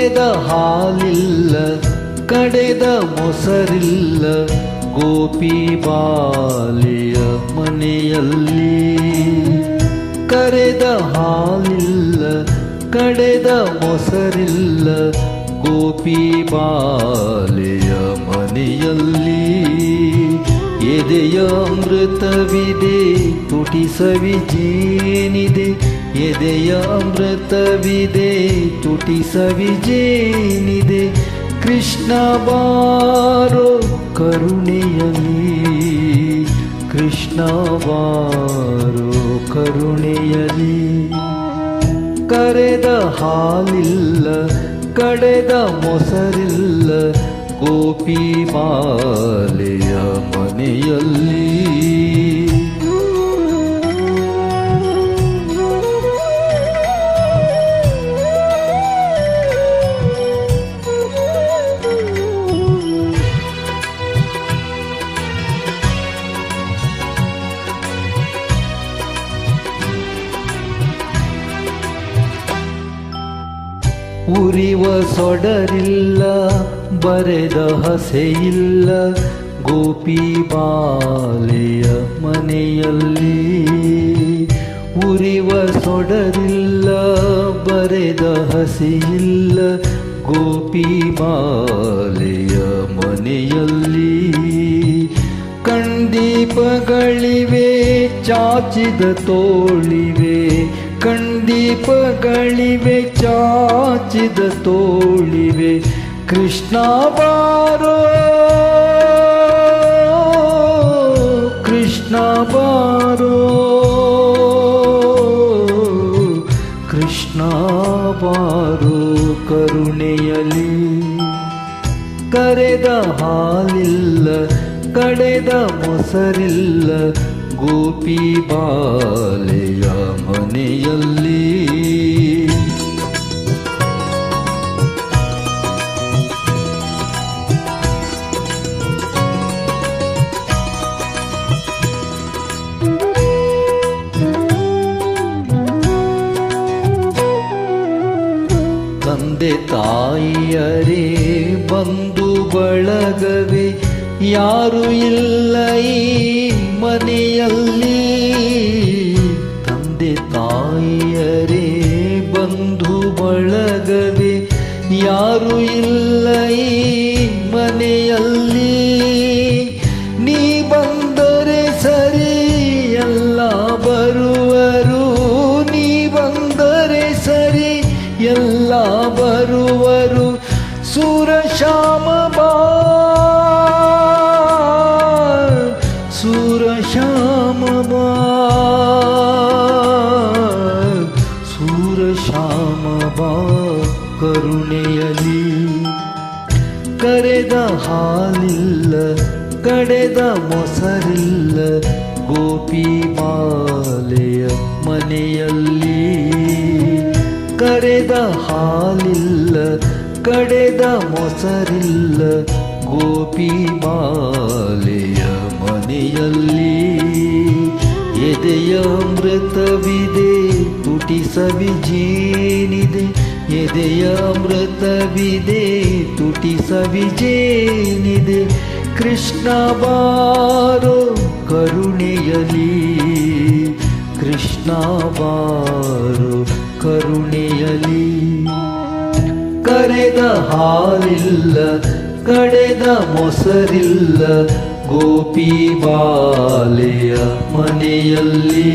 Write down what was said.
ಕರೆದ ಹಾಲಿಲ್ಲ ಕಡೆದ ಮೊಸರಿಲ್ಲ ಗೋಪಿ ಬಾಲೆಯ ಮನೆಯಲ್ಲಿ. ಕರೆದ ಹಾಲಿಲ್ಲ ಕಡೆದ ಮೊಸರಿಲ್ಲ ಗೋಪಿ ಬಾಲೆಯ ಮನೆಯಲ್ಲಿ. ಎದೆಯ ಅಮೃತವಿದೆ ತುಟಿ ಸವಿಜೇನಿದೆ, ಎದೆಯ ಅಮೃತವಿದೆ ತುಟಿ ಸವಿಜೇನಿದೆ. ಕೃಷ್ಣ ಬಾರೋ ಕರುಣೆಯಲಿ, ಕೃಷ್ಣ ಬಾರೋ ಕರುಣೆಯಲಿ. ಕರೆದ ಹಾಲಿಲ್ಲ ಕಡೆದ ಮೊಸರಿಲ್ಲ ಗೋಪಿ ಬಾಲೆಯ ಮನೆಯಲ್ಲಿ. ಉರಿವ ಸೊಡರಿಲ್ಲ ಬರೆದ ಹಸೆಯಿಲ್ಲ ಗೋಪಿ ಬಾಲೆಯ ಮನೆಯಲ್ಲಿ. ಉರಿವ ಸೊಡರಿಲ್ಲ ಬರೆದ ಹಸೆಯಿಲ್ಲ ಗೋಪಿ ಬಾಲೆಯ ಮನೆಯಲ್ಲಿ. ಕಂದೀಪಗಳಿವೆ ಚಾಚಿದ ತೋಳಿವೆ, ಕಂದೀಪಗಳಿವೆ ಚಾಚಿದ ತೋಳಿವೆ. ಕೃಷ್ಣ ಬಾರೋ ಕೃಷ್ಣ ಬಾರೋ ಕೃಷ್ಣ ಬಾರೋ ಕರುಣೆಯಲಿ. ಕರೆದ ಹಾಲಿಲ್ಲ ಕಡೆದ ಮೊಸರಿಲ್ಲ ಗೋಪಿ ಬಾಲೆಯ ಮನೆಯಲ್ಲಿ. ತಂದೆ ತಾಯಿಯರೇ ಬಂಧು ಬಳಗವೇ ಯಾರು ಇಲ್ಲ ಈ ಮನೆಯಲ್ಲಿ. ತಂದೆ ತಾಯಿಯರೇ ಬಂಧು ಬಳಗವೇ ಯಾರು ಇಲ್ಲ ಈ ಮನೆಯಲ್ಲಿ. ನೀ ಬಂದರೆ ಸರಿ ಎಲ್ಲ ಬರುವರು, ನೀ ಬಂದರೆ ಸರಿ ಎಲ್ಲ ಬರುವರು. ಸೂರಶ್ಯಾಮ ಬಾ ಸೂರಶ್ಯಾಮ ಬಾ ಸೂರಶ್ಯಾಮ ಬಾ ಕರುಣೆಯಲಿ. ಕರೆದ ಹಾಲಿಲ್ಲ ಕಡೆದ ಮೊಸರಿಲ್ಲ ಗೋಪಿ ಬಾಲೆಯ ಮನೆಯಲ್ಲಿ. ಕರೆದ ಹಾಲಿಲ್ಲ ಕಡೆದ ಮೊಸರಿಲ್ಲ ಗೋಪಿ ಬಾಲೆಯ ಮನೆಯಲ್ಲಿ. ಎದೆಯ ಅಮೃತವಿದೆ ತುಟಿ ಸವಿಜೇನಿದೆ, ಎದೆಯ ಅಮೃತವಿದೆ ತುಟಿ ಸವಿಜೇನಿದೆ. ಕೃಷ್ಣ ಬಾರೋ ಕರುಣೆಯಲಿ, ಕೃಷ್ಣ ಬಾರೋ ಕರುಣೆಯಲಿ. ಕರೆದ ಹಾಲಿಲ್ಲ ಕಡೆದ ಮೊಸರಿಲ್ಲ ಗೋಪಿ ಬಾಲೆಯ ಮನೆಯಲ್ಲಿ.